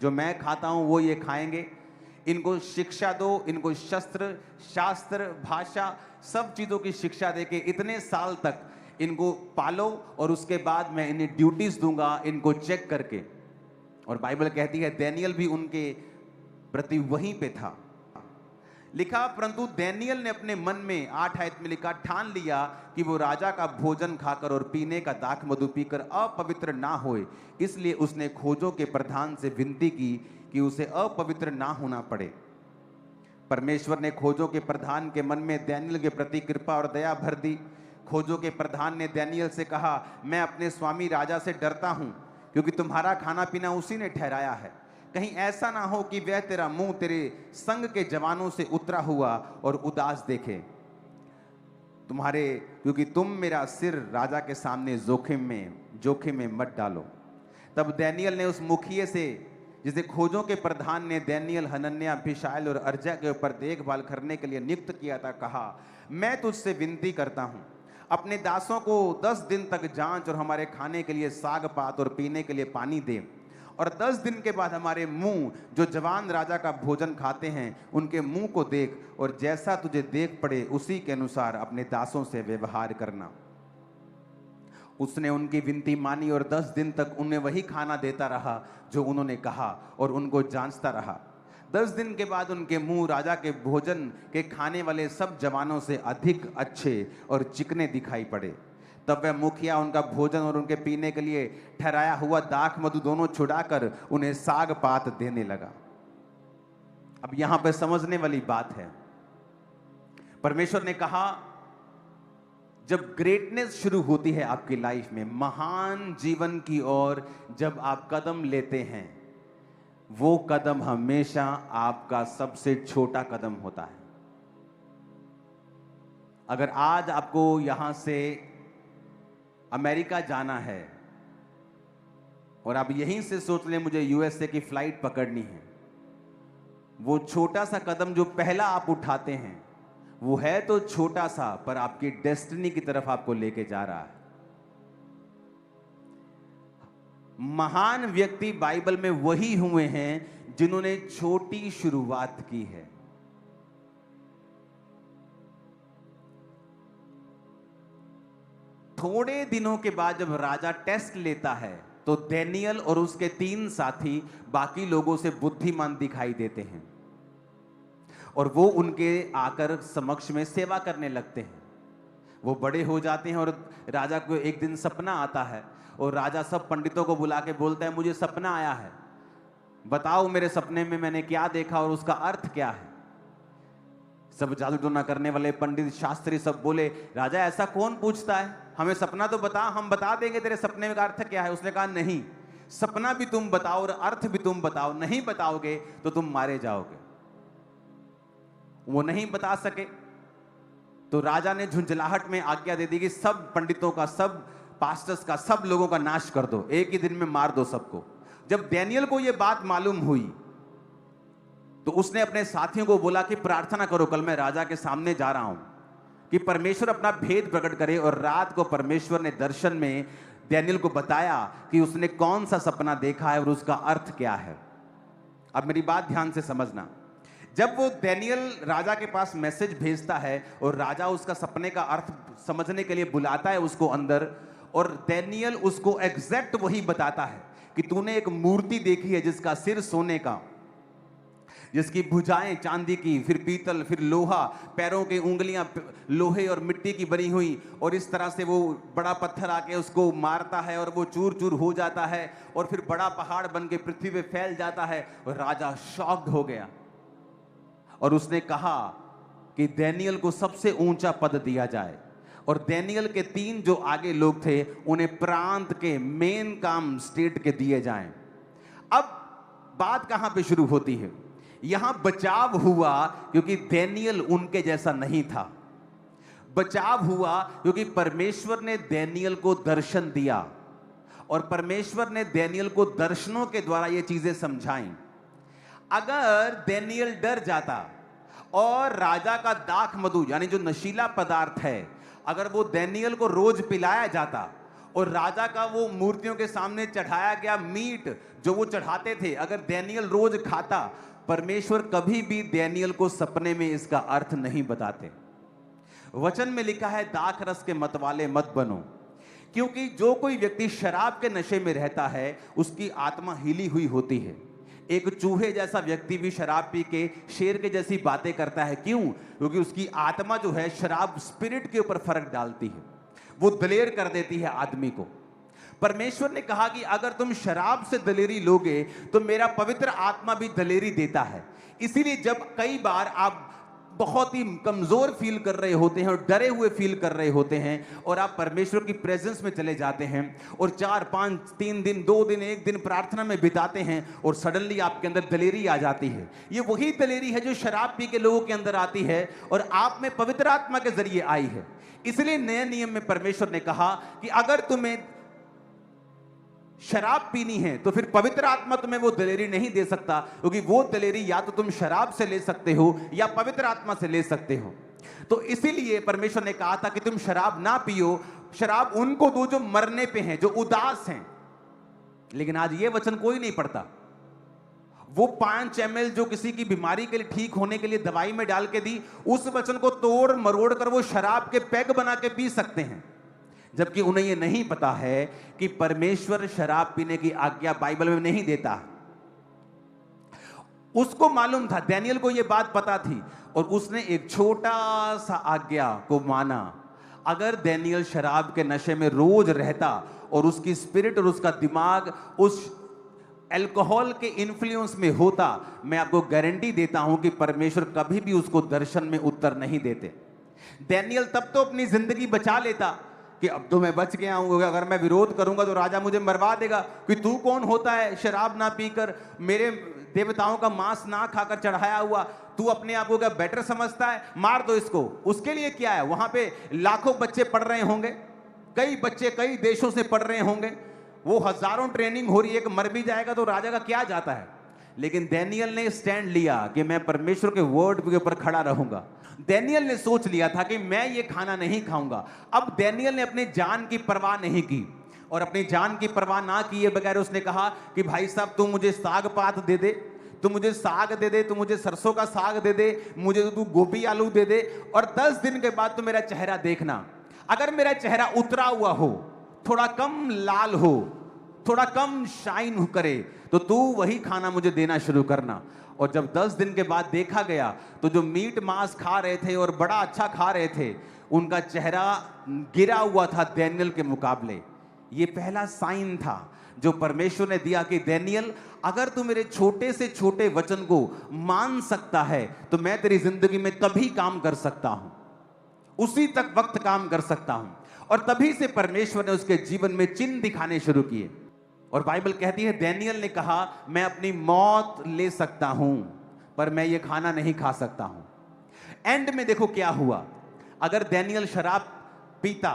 जो मैं खाता हूं वो ये खाएंगे। इनको शिक्षा दो, इनको शस्त्र, शास्त्र, भाषा, सब चीज़ों की शिक्षा देके इतने साल तक इनको पालो और उसके बाद मैं इन्हें ड्यूटीज दूंगा, इनको चेक करके। और बाइबल कहती है डैनियल भी उनके प्रति वहीं पे था। लिखा, परंतु डैनियल ने अपने मन में, 8 आयत में लिखा, ठान लिया कि वो राजा का भोजन खाकर और पीने का दाख मधु पीकर अपवित्र ना होए। इसलिए उसने खोजों के प्रधान से विनती की कि उसे अपवित्र ना होना पड़े। परमेश्वर ने खोजों के प्रधान के मन में डैनियल के प्रति कृपा और दया भर दी। खोजों के प्रधान ने डैनियल से कहा, मैं अपने स्वामी राजा से डरता हूं, क्योंकि तुम्हारा खाना पीना उसी ने ठहराया है। कहीं ऐसा ना हो कि वह तेरा मुंह तेरे संग के जवानों से उतरा हुआ और उदास देखे तुम्हारे, क्योंकि तुम मेरा सिर राजा के सामने जोखिम में मत डालो। तब डैनियल ने उस मुखिए से, जिसे खोजों के प्रधान ने डैनियल, हनन्याह, मिशाएल और अर्जा के ऊपर देखभाल करने के लिए नियुक्त किया था, कहा, मैं तुझसे विनती करता हूं, अपने दासों को 10 दिन तक जांच और हमारे खाने के लिए साग पात और पीने के लिए पानी दे, और 10 दिन के बाद हमारे मुंह, जो जवान राजा का भोजन खाते हैं, उनके मुंह को देख, और जैसा तुझे देख पड़े उसी के अनुसार अपने दासों से व्यवहार करना। उसने उनकी विनती मानी और 10 दिन तक उन्हें वही खाना देता रहा जो उन्होंने कहा, और उनको जांचता रहा। 10 दिन के बाद उनके मुंह राजा के भोजन के खाने वाले सब जवानों से अधिक अच्छे और चिकने दिखाई पड़े। तब वह मुखिया उनका भोजन और उनके पीने के लिए ठहराया हुआ दाख मधु दोनों छुड़ाकर उन्हें साग पात देने लगा। अब यहां पर समझने वाली बात है, परमेश्वर ने कहा, जब ग्रेटनेस शुरू होती है आपकी लाइफ में, महान जीवन की ओर जब आप कदम लेते हैं, वो कदम हमेशा आपका सबसे छोटा कदम होता है। अगर आज आपको यहां से अमेरिका जाना है और आप यहीं से सोच लें मुझे यूएसए की फ्लाइट पकड़नी है, वो छोटा सा कदम जो पहला आप उठाते हैं, वो है तो छोटा सा, पर आपकी डेस्टिनी की तरफ आपको लेके जा रहा है। महान व्यक्ति बाइबल में वही हुए हैं जिन्होंने छोटी शुरुआत की है। थोड़े दिनों के बाद जब राजा टेस्ट लेता है, तो डैनियल और उसके 3 साथी बाकी लोगों से बुद्धिमान दिखाई देते हैं, और वो उनके आकर समक्ष में सेवा करने लगते हैं। वो बड़े हो जाते हैं और राजा को एक दिन सपना आता है, और राजा सब पंडितों को बुला के बोलता है, मुझे सपना आया है, बताओ मेरे सपने में मैंने क्या देखा और उसका अर्थ क्या है। सब जादू टोना करने वाले पंडित शास्त्री सब बोले, राजा ऐसा कौन पूछता है, हमें सपना तो बता, हम बता देंगे तेरे सपने का अर्थ क्या है। उसने कहा, नहीं, सपना भी तुम बताओ और अर्थ भी तुम बताओ, नहीं बताओगे तो तुम मारे जाओगे। वो नहीं बता सके तो राजा ने झुंझलाहट में आज्ञा दे दी कि सब पंडितों का, सब पास्टर्स का, सब लोगों का नाश कर दो, एक ही दिन में मार दो सबको। जब डैनियल को यह बात मालूम हुई तो उसने अपने साथियों को बोला कि प्रार्थना करो, कल मैं राजा के सामने जा रहा हूं, कि परमेश्वर अपना भेद प्रकट करे। और रात को परमेश्वर ने दर्शन में डैनियल को बताया कि उसने कौन सा सपना देखा है और उसका अर्थ क्या है। अब मेरी बात ध्यान से समझना, जब वो डैनियल राजा के पास मैसेज भेजता है और राजा उसका सपने का अर्थ समझने के लिए बुलाता है उसको अंदर, और डैनियल उसको एग्जैक्ट वही बताता है कि तूने एक मूर्ति देखी है जिसका सिर सोने का, जिसकी भुजाएं चांदी की, फिर पीतल, फिर लोहा, पैरों की उंगलियां लोहे और मिट्टी की बनी हुई, और इस तरह से वो बड़ा पत्थर आके उसको मारता है और वो चूर चूर हो जाता है, और फिर बड़ा पहाड़ बन के पृथ्वी पे फैल जाता है। और राजा शॉक्ड हो गया और उसने कहा कि डैनियल को सबसे ऊंचा पद दिया जाए, और डैनियल के 3 जो आगे लोग थे उन्हें प्रांत के मेन काम स्टेट के दिए जाएं। अब बात कहां पे शुरू होती है, यहां बचाव हुआ क्योंकि डैनियल उनके जैसा नहीं था। बचाव हुआ क्योंकि परमेश्वर ने डैनियल को दर्शन दिया, और परमेश्वर ने डैनियल को दर्शनों के द्वारा ये चीजें समझाई। अगर डैनियल डर जाता और राजा का दाख मधु यानी जो नशीला पदार्थ है, अगर वो डैनियल को रोज पिलाया जाता और राजा का वो मूर्तियों के सामने चढ़ाया गया मीट जो वो चढ़ाते थे, अगर डैनियल रोज खाता, परमेश्वर कभी भी डैनियल को सपने में इसका अर्थ नहीं बताते। वचन में लिखा है दाख रस के मतवाले मत बनो, क्योंकि जो कोई व्यक्ति शराब के नशे में रहता है उसकी आत्मा हिली हुई होती है। एक चूहे जैसा व्यक्ति भी शराब पी के शेर के जैसी बातें करता है। क्यों? क्योंकि उसकी आत्मा जो है शराब स्पिरिट के ऊपर फर्क डालती है, वो दलेर कर देती है आदमी को। परमेश्वर ने कहा कि अगर तुम शराब से दलेरी लोगे तो मेरा पवित्र आत्मा भी दलेरी देता है। इसीलिए जब कई बार आप बहुत ही कमजोर फील कर रहे होते हैं और डरे हुए फील कर रहे होते हैं और आप परमेश्वर की प्रेजेंस में चले जाते हैं और 4, 5, 3 दिन, 2 दिन, 1 दिन प्रार्थना में बिताते हैं और सडनली आपके अंदर दलेरी आ जाती है। ये वही दलेरी है जो शराब पी के लोगों के अंदर आती है और आप में पवित्र आत्मा के जरिए आई है। इसलिए नए नियम में परमेश्वर ने कहा कि अगर तुम्हें शराब पीनी है तो फिर पवित्र आत्मा तुम्हें वो दलेरी नहीं दे सकता, क्योंकि वो दलेरी या तो तुम शराब से ले सकते हो या पवित्र आत्मा से ले सकते हो। तो इसीलिए परमेश्वर ने कहा था कि तुम शराब ना पियो, शराब उनको दो जो मरने पे हैं, जो उदास हैं। लेकिन आज ये वचन कोई नहीं पढ़ता। वो 5 ml जो किसी की बीमारी के लिए ठीक होने के लिए दवाई में डाल के दी, उस वचन को तोड़ मरोड़ कर वो शराब के पैग बना के पी सकते हैं, जबकि उन्हें यह नहीं पता है कि परमेश्वर शराब पीने की आज्ञा बाइबल में नहीं देता। उसको मालूम था, डैनियल को यह बात पता थी और उसने एक छोटा सा आज्ञा को माना। अगर डैनियल शराब के नशे में रोज रहता और उसकी स्पिरिट और उसका दिमाग उस अल्कोहल के इन्फ्लुएंस में होता, मैं आपको गारंटी देता हूं कि परमेश्वर कभी भी उसको दर्शन में उत्तर नहीं देते। डैनियल तब तो अपनी जिंदगी बचा लेता कि अब तो मैं बच गया हूं, अगर मैं विरोध करूंगा तो राजा मुझे मरवा देगा कि तू कौन होता है शराब ना पीकर, मेरे देवताओं का मांस ना खाकर चढ़ाया हुआ, तू अपने आप को क्या बेटर समझता है, मार दो इसको। उसके लिए क्या है, वहां पे लाखों बच्चे पढ़ रहे होंगे, कई बच्चे कई देशों से पढ़ रहे होंगे, वो हजारों ट्रेनिंग हो रही है, एक मर भी जाएगा तो राजा का क्या जाता है। लेकिन डैनियल ने स्टैंड लिया कि मैं परमेश्वर के वर्ड के ऊपर खड़ा रहूंगा। डैनियल ने सोच लिया था कि मैं ये खाना नहीं खाऊंगा। अब डैनियल ने अपने जान की परवाह नहीं की, और अपनी जान की परवाह ना किए बगैर उसने कहा कि भाई साहब तू मुझे साग पात दे दे, तू मुझे साग दे दे, तू मुझे सरसों का साग दे दे, मुझे तू गोभी आलू दे दे, और 10 दिन के बाद तू मेरा चेहरा देखना। अगर मेरा चेहरा उतरा हुआ हो, थोड़ा कम लाल हो, थोड़ा कम शाइन करे, तो तू वही खाना मुझे देना शुरू करना। और जब 10 दिन के बाद देखा गया तो जो मीट मांस खा रहे थे और बड़ा अच्छा खा रहे थे, उनका चेहरा गिरा हुआ था डैनियल के मुकाबले। ये पहला साइन था जो परमेश्वर ने दिया कि डैनियल, अगर तू मेरे छोटे से छोटे वचन को मान सकता है तो मैं तेरी जिंदगी में तभी काम कर सकता हूं, उसी तक वक्त काम कर सकता हूं। और तभी से परमेश्वर ने उसके जीवन में चिन्ह दिखाने शुरू किए। और बाइबल कहती है डैनियल ने कहा मैं अपनी मौत ले सकता हूं पर मैं ये खाना नहीं खा सकता हूं। एंड में देखो क्या हुआ। अगर डैनियल शराब पीता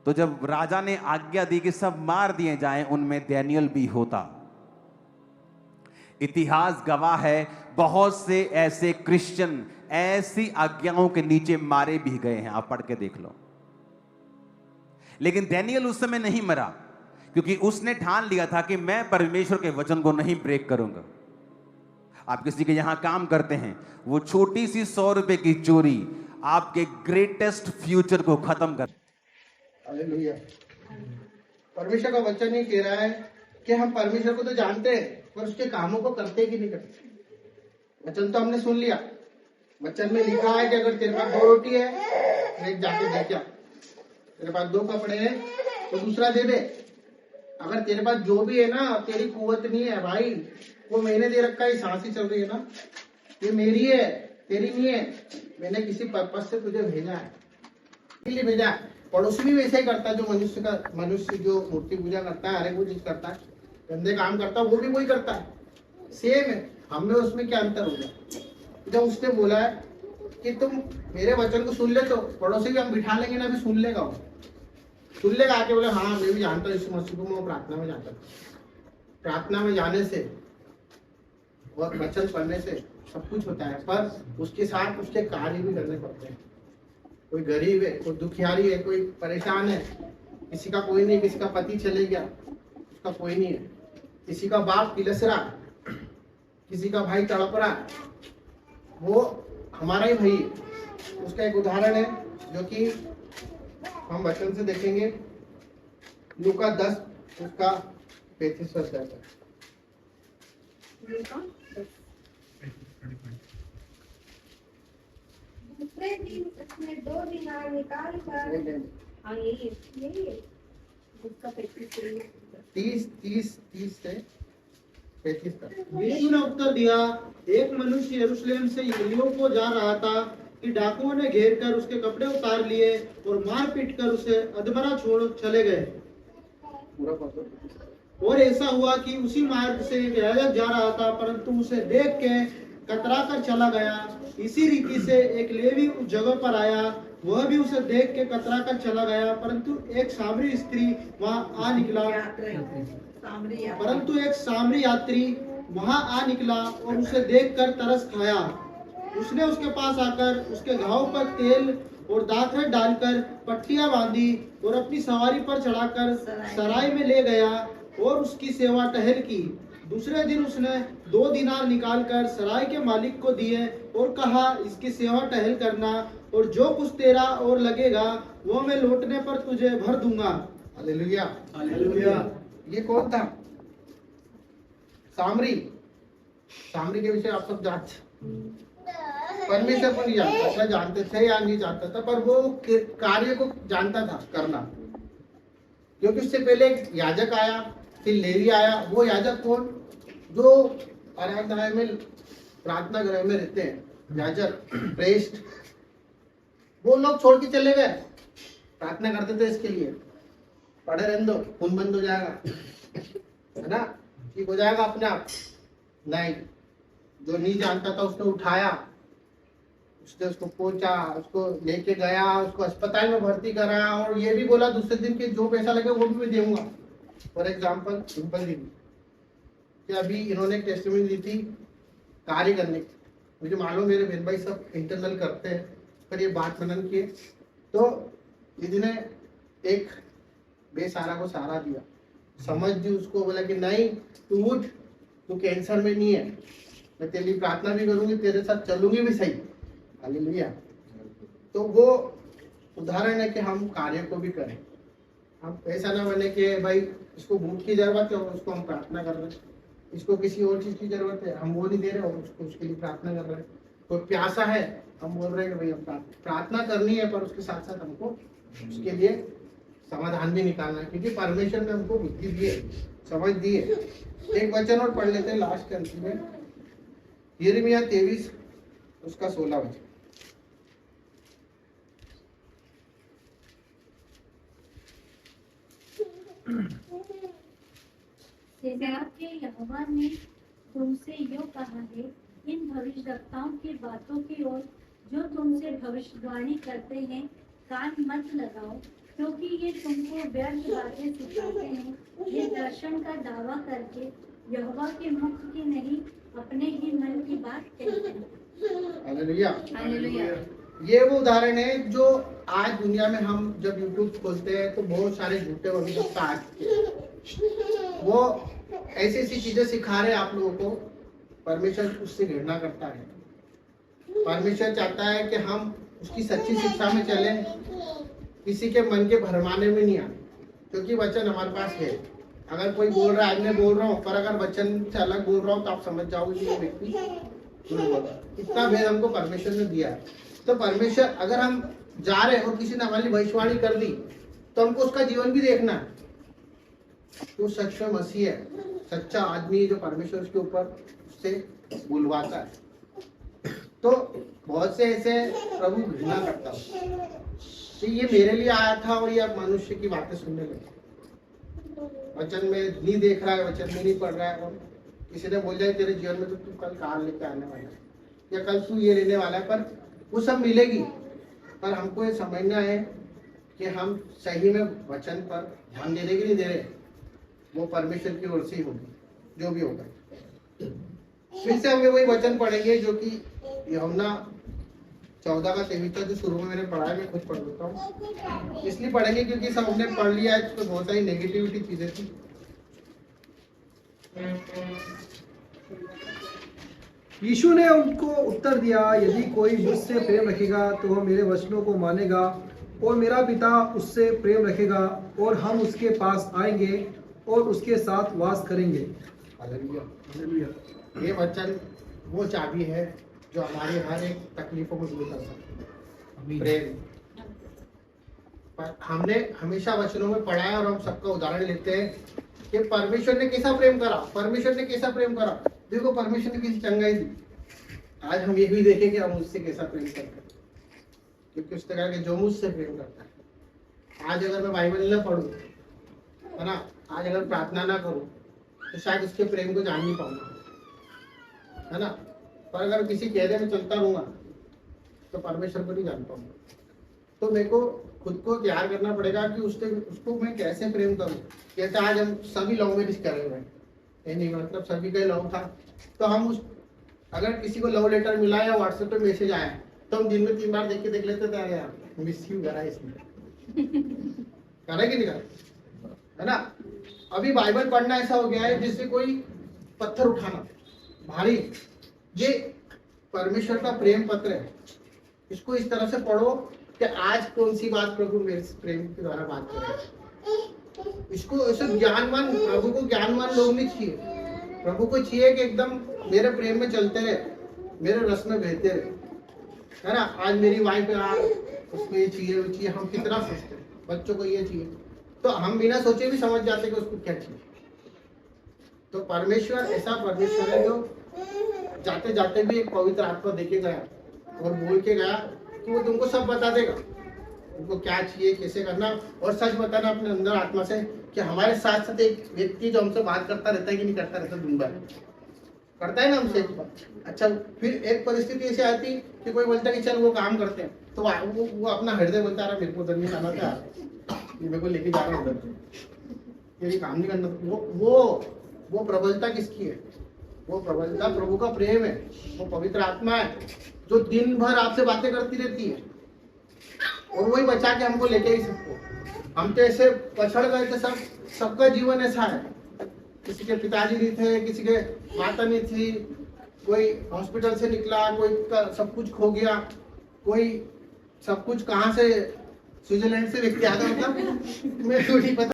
तो जब राजा ने आज्ञा दी कि सब मार दिए जाएं, उनमें डैनियल भी होता। इतिहास गवाह है, बहुत से ऐसे क्रिश्चियन ऐसी आज्ञाओं के नीचे मारे भी गए हैं, आप पढ़ के देख लो। लेकिन डैनियल उस समय नहीं मरा, क्योंकि उसने ठान लिया था कि मैं परमेश्वर के वचन को नहीं ब्रेक करूंगा। आप किसी के यहां काम करते हैं, वो छोटी सी 100 रुपए की चोरी आपके ग्रेटेस्ट फ्यूचर को खत्म कर। हालेलुया। परमेश्वर का वचन ही कह रहा है कि हम परमेश्वर को तो जानते हैं पर उसके कामों को करते कि नहीं करते। वचन तो हमने सुन लिया, वचन में लिखा है कि अगर तेरे पास 2 रोटी है तो एक जाके दे क्या, तेरे पास 2 कपड़े हैं तो दूसरा दे दे। अगर तेरे पास जो भी है ना, तेरी कुवत नहीं है भाई, वो मैंने दे रखा है, सांस ही चल रही है ना, ये मेरी है, तेरी नहीं है। मैंने किसी पर्पज से तुझे भेजा है, इसलिए भेजा है। पड़ोसी भी वैसे ही करता है, जो मनुष्य जो मूर्ति पूजा करता है, हर एक वो चीज करता है, गंदे काम करता है, वो भी वही करता है, सेम है। हमें उसमें क्या अंतर होगा। जब उसने बोला है कि तुम मेरे वचन को सुन ले, तो पड़ोसी भी हम बिठा लेंगे ना, भी सुन लेगा, वो सुन लेगा आके बोले हाँ मैं भी जानता हूँ यीशु मसीह को, मैं प्रार्थना में जाता हूँ। प्रार्थना में जाने से और वचन पढ़ने से सब कुछ होता है, पर उसके साथ उसके कार्य भी करने पड़ते हैं। कोई गरीब है, कोई दुखियारी है, कोई परेशान है, किसी का कोई नहीं, किसी का पति चले गया, उसका कोई नहीं है, किसी का बाप किलस रहा, किसी का भाई तड़प रहा, वो हमारा ही भाई है। उसका एक उदाहरण है जो कि हम वचन से देखेंगे, लूका 10 उसका 35 वर्ष है। दूसरे दिन उसने 2 दिनार निकाल कर, हाँ यही है उसका 30 से 35 तक। यीशु ने उत्तर दिया, एक मनुष्य यरूशलेम से यरीहो को जा रहा था कि डाकुओं ने घेर कर उसके कपड़े उतार लिए और मार पीट कर उसे अधमरा छोड़ चले गए। पूरा पढ़ो। और ऐसा हुआ कि उसी मार्ग से एक याजक जा रहा था, परंतु उसे देख के कतरा कर चला गया। इसी रीति से एक लेवी उस जगह पर आया, वह भी उसे देख के कतरा कर चला गया, परंतु एक सामरी यात्री वहां आ निकला और उसे देखकर तरस खाया। उसने उसके पास आकर उसके घाव पर तेल और दाखरस डालकर पट्टियां बांधी और अपनी सवारी पर चढ़ाकर सराय में ले गया और उसकी सेवा टहल की। दूसरे दिन उसने 2 दिनार निकालकर सराय के मालिक को दिए और कहा, इसकी सेवा टहल करना, और जो कुछ तेरा और लगेगा वो मैं लौटने पर तुझे भर दूंगा। हालेलुया। हालेलुया। ये कौन था? सामरी। सामरी के विषय आप सब जानते, परमेश्वर को नहीं जानता था, जानते थे या नहीं जानता था, पर वो कार्य को जानता था करना, क्योंकि उससे पहले एक याजक आया, फिर लेवी आया। वो याजक कौन? जो आराधनालय में प्रार्थना गृह में रहते हैं, याजक, प्रेस्ट, वो लोग छोड़ के चले गए। प्रार्थना करते थे इसके लिए, पढ़े रहने दो, खून बंद हो जाएगा, है ना, ठीक हो जाएगा अपने आप। नहीं, जो नहीं जानता था उसने उठाया, उसने उसको पहुंचा, उसको लेके गया, उसको अस्पताल में भर्ती कराया और ये भी बोला दूसरे दिन के जो पैसा लगे वो भी मैं दूंगा। फॉर एग्जाम्पल सिंपल दी कि अभी इन्होंने एक टेस्टिमनी दी थी कार्य करने की। मुझे मालूम मेरे बहन भाई सब इंटरनल करते हैं, पर ये बात मनन किए तो दीदी ने एक बेसहारा को सहारा दिया, समझ दी उसको, बोला कि नहीं तू उठ, तू कैंसर में नहीं है, मैं तेरे लिए प्रार्थना भी करूंगी, तेरे साथ चलूंगी भी सही। हालेलुया। तो वो उदाहरण है कि हम कार्य को भी करें। हम ऐसा ना बने कि भाई इसको भूख की जरूरत है और उसको हम प्रार्थना कर रहे हैं, इसको किसी और चीज की जरूरत है हम वो नहीं दे रहे और उसको उसके लिए प्रार्थना कर रहे हैं। कोई प्यासा है, हम बोल रहे हैं कि भाई हम प्रार्थना करनी है, पर उसके साथ साथ हमको उसके लिए समाधान भी निकालना है, क्योंकि परमेश्वर ने हमको बुद्धि दी है, समझ दी है। एक वचन और पढ़ लेते हैं लास्ट के अंत में, यिर्मयाह 23 उसका 16 वचन। सेनाओं के यहोवा ने तुमसे यूं कहा है, इन भविष्यद्वक्ताओं की बातों की ओर जो तुमसे भविष्यवाणी करते हैं कान मत लगाओ, क्योंकि ये तुमको व्यर्थ बातें सिखाते हैं। ये दर्शन का दावा करके यहोवा के मुख की नहीं, अपने ही मन की बात कहते हैं। हालेलुया। हालेलुया। ये वो उदाहरण है जो आज दुनिया में हम जब YouTube खोलते हैं तो बहुत सारे झूठे भविष्यवक्ता आ चुके हैं। वो ऐसी ऐसी चीजें सिखा रहे हैं आप लोगों को। परमेश्वर उससे घृणा करता है। परमेश्वर चाहता है कि हम उसकी सच्ची शिक्षा में चलें, किसी के मन के भरमाने में नहीं आए, क्योंकि वचन हमारे पास है। अगर कोई बोल रहा है, आज मैं बोल रहा हूँ, पर अगर वचन से अलग बोल रहा हूँ तो आप समझ जाओगे कि ये व्यक्ति झूठ बोल रहा है। इतना भेद हमको परमेश्वर ने दिया है। तो परमेश्वर, अगर हम जा रहे और किसी ने हमारी भविष्यवाणी कर दी तो हमको उसका जीवन भी देखना है। तो सच में मसीह है, सच्चा आदमी जो परमेश्वर के ऊपर उससे बुलवाता है। तो बहुत से ऐसे प्रभु घृणा करता है कि ये मेरे लिए आया था और ये अब मनुष्य की बातें सुनने लगे, वचन में नहीं देख रहा है, वचन में नहीं पढ़ रहा है। और किसी ने बोल जाए तेरे जीवन में तो तू कल कार लेके आने वाला है या कल तू ये लेने वाला है, पर वो सब मिलेगी। पर हमको ये समझना है कि हम सही में वचन पर ध्यान दे रहे कि नहीं दे रहे, वो परमेश्वर की ओर से ही होगी जो भी होगा। फिर से हम वही वचन पढ़ेंगे जो कि यूहन्ना 14 का 23 जो शुरू में मैंने पढ़ा है, मैं खुद पढ़ लेता हूँ। इसलिए पढ़ेंगे क्योंकि सबने पढ़ लिया है, तो बहुत सारी नेगेटिविटी चीजें थी। यीशु ने उनको उत्तर दिया, यदि कोई मुझसे प्रेम रखेगा तो वह मेरे वचनों को मानेगा और मेरा पिता उससे प्रेम रखेगा और हम उसके पास आएंगे और उसके साथ वास करेंगे। हालेलुया। ये वचन वो चाबी है जो हमारी हर एक तकलीफों को दूर कर सकता है, प्रेम। पर हमने हमेशा वचनों में पढ़ा है और हम सबका उदाहरण लेते हैं कि परमेश्वर ने कैसा प्रेम करा, परमेश्वर ने कैसा प्रेम करा। देखो परमेश्वर ने किसी चंगाई दी, आज हम ये भी देखें कि हम उससे कैसा प्रेम करते हैं, क्योंकि उसने कहा कि जो मुझसे प्रेम करता है। आज अगर मैं बाइबल न पढ़ूं, है ना, आज अगर प्रार्थना ना करूं, तो शायद उसके प्रेम को जान नहीं पाऊंगा, है ना। पर अगर किसी कहने में चलता रहूंगा तो परमेश्वर को नहीं जान पाऊंगा। तो मेरे को खुद को तैयार करना पड़ेगा कि उसको मैं कैसे प्रेम करूं। जैसे आज हम सभी लव मैरिज कर रहे हैं, ये नहीं मतलब सभी का लव था, तो हम अगर किसी को लव लेटर मिला या व्हाट्सएप पे मैसेज आया तो हम दिन में 3 बार देख लेते थे, अरे यार मिस यू करा इसने, करा कि नहीं करा, है ना। अभी बाइबल पढ़ना ऐसा हो गया है जैसे कोई पत्थर उठाना भारी। ये परमेश्वर का प्रेम पत्र है, इसको इस तरह से पढ़ो कि आज कौन सी बात प्रभु मेरे प्रेम के द्वारा बात करें। इसको ऐसे ज्ञानवान, प्रभु को ज्ञानवान लोग नहीं चाहिए, प्रभु को चाहिए कि एकदम मेरे प्रेम में चलते रहे, मेरे रस में बहते रहे, है ना। आज मेरी वाइफ यार उसको ये चाहिए वो चाहिए, हम कितना सोचते हैं, बच्चों को ये चाहिए, तो हम बिना सोचे भी समझ जाते हैं कि उसको क्या चाहिए। तो परमेश्वर ऐसा परमेश्वर है जो जाते जाते भी एक पवित्र आत्मा देके गया और बोल के गया कि वो तुमको सब बता देगा, तुमको क्या चाहिए, कैसे करना, और सच बताना अपने अंदर आत्मा से। कि हमारे साथ साथ एक व्यक्ति जो हमसे बात करता रहता है कि नहीं करता रहता, दिन भर करता है ना हमसे। अच्छा, फिर एक परिस्थिति ऐसी आती कि कोई बोलता है कि चल वो काम करते हैं, तो वो अपना हृदय बोलता है मेरे को उधर नहीं जाना था, मेरे को लेके जाना उधर, ये काम नहीं करना। वो प्रबलता किसकी है? वो प्रबलता प्रभु का प्रेम है, वो पवित्र आत्मा है जो दिन भर आपसे बातें करती रहती है, और वही बचा के हमको लेके ही सबको। हम तो ऐसे पछड़ गए थे, सबका जीवन ऐसा है, किसी के पिताजी नहीं थे, किसी के माता नहीं थी, कोई हॉस्पिटल से निकला, कोई सब कुछ खो गया, कोई सब कुछ कहाँ से स्विट्जरलैंड से व्यक्ति आ गया, मतलब मैं तो नहीं पता।